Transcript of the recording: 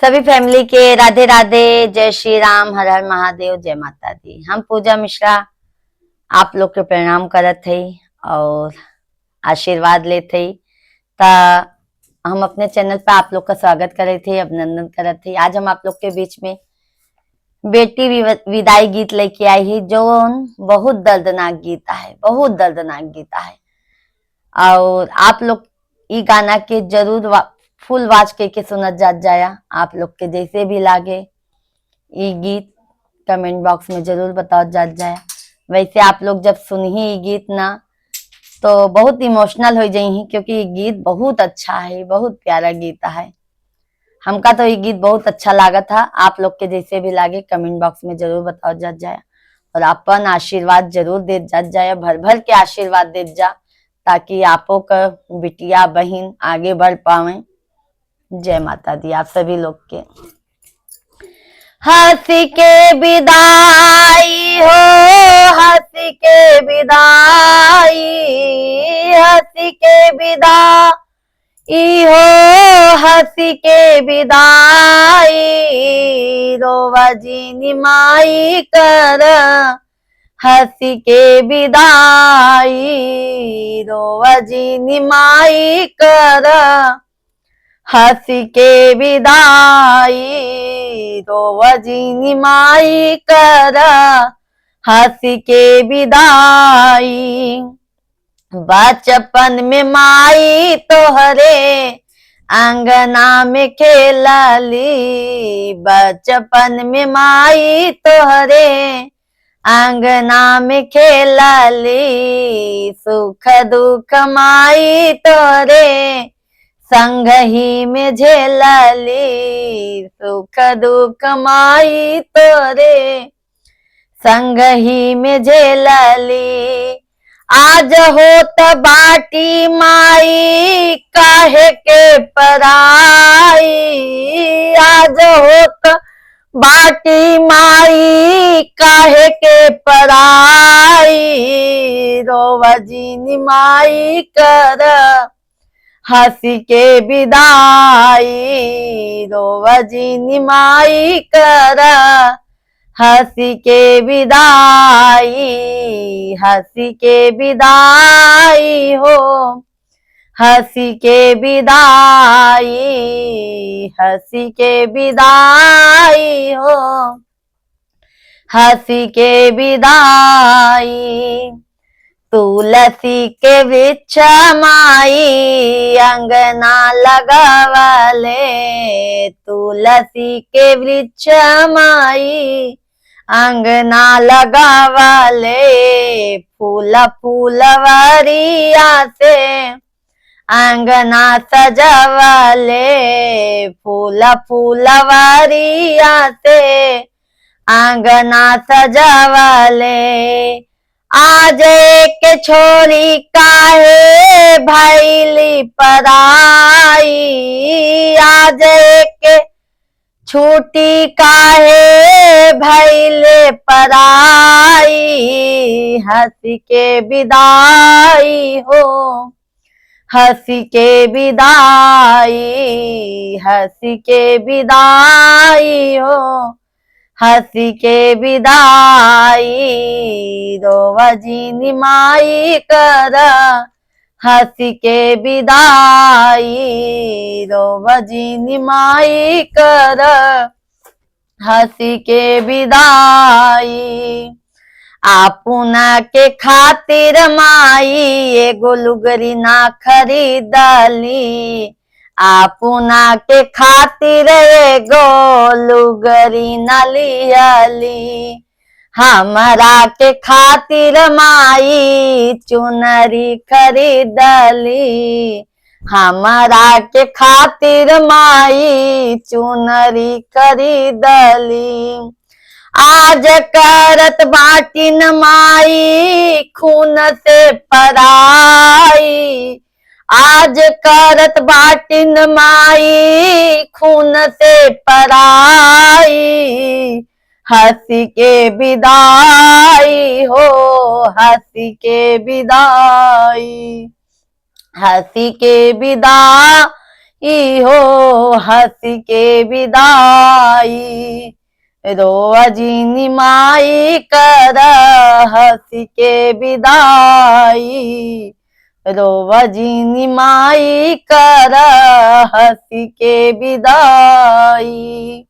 सभी फैमिली के राधे राधे, जय श्री राम, हर हर महादेव, जय माता दी। हम पूजा मिश्रा आप लोग के प्रणाम करत हई और आशीर्वाद लेते हई। ता हम अपने चैनल पे आप लोग का स्वागत करे थे, अभिनंदन करत हई। आज हम आप लोग के बीच में बेटी विदाई गीत लेके आई ही, जो बहुत दर्दनाक गीत है, बहुत दर्दनाक गीत है। और आप लोग ई गाना के जरूर फुल वाच के सुनत जात जाया। आप लोग के जैसे भी लागे ई गीत कमेंट बॉक्स में जरूर बताओ जात जाया। वैसे आप लोग जब सुनही ई गीत ना तो बहुत इमोशनल हो जाही, क्योंकि ये गीत बहुत अच्छा है, बहुत प्यारा गीत है। हमका तो ये गीत बहुत अच्छा लगा था। आप लोग के जैसे भी लागे कमेंट बॉक्स में जरूर बताओ जात जाया और अपन आशीर्वाद जरूर दे जात जाया, भर भर के आशीर्वाद दे जा, ताकि आपो का बिटिया बहन आगे बढ़ पावे। जय माता दी आप सभी लोग के। हंसी के विदाई हो, हंसी के विदाई, हंसी के विदाई हो, हंसी के विदाई, रोवा जी निमाई कर, हंसी के विदाई, रोवा जी निमाई कर, हंसी के विदाई, रोवजी निमाई कर, हंसी के विदाई। बचपन में माई तोहरे अंगना में खेलली, बचपन में माई तोहरे अंगना में खेलली, सुख दुख माई तोरे संग ही में झेलली, सुख दुख माई तोरे संग ही में झेलली। आज होत बाटी माई काहे के पराई, आज होत बाटी माई काहे के पराई, रोवजी निमाई कर, हंसी के विदाई, रोवजी निमाई कर, हंसी के विदाई, हंसी के विदाई हो, हंसी के विदाई, हंसी के विदाई हो, हंसी के विदाई। तुलसी के वृक्ष माई अंगना लगावले, तुलसी के वृक्ष माई अंगना लगावले, फूल फूलवरिया से अंगना सजावले, फूल फूलवरिया से अंगना सजावले। आज एक छोरी काहे भैली पराई, आज एक छूटी काहे भैले पराई, हंसी के विदाई हो, हंसी के विदाई, हंसी के विदाई हो, हंसी के विदाई, रोवजी निमाई कर, हंसी के विदाई, रोवजी निमाई कर, हंसी के विदाई। आपुना के खातिर माई एगो लुगरी ना खरीदली, आपुना के खातिर एगो लुगरी ना लियली, हमरा के खातिर माई चुनरी खरीदली, हमरा के खातिर माई चुनरी खरीदली। आज करत बाटिन माई खून से पराई, आज करत बाटिन माई खून से पराई, हंसी के विदाई हो, हंसी के विदाई, हंसी के विदाई इहो हंसी के विदाई, रोआ जीनी माई कर हंसी के विदाई, रोआ जीनी माई कर हंसी के विदाई।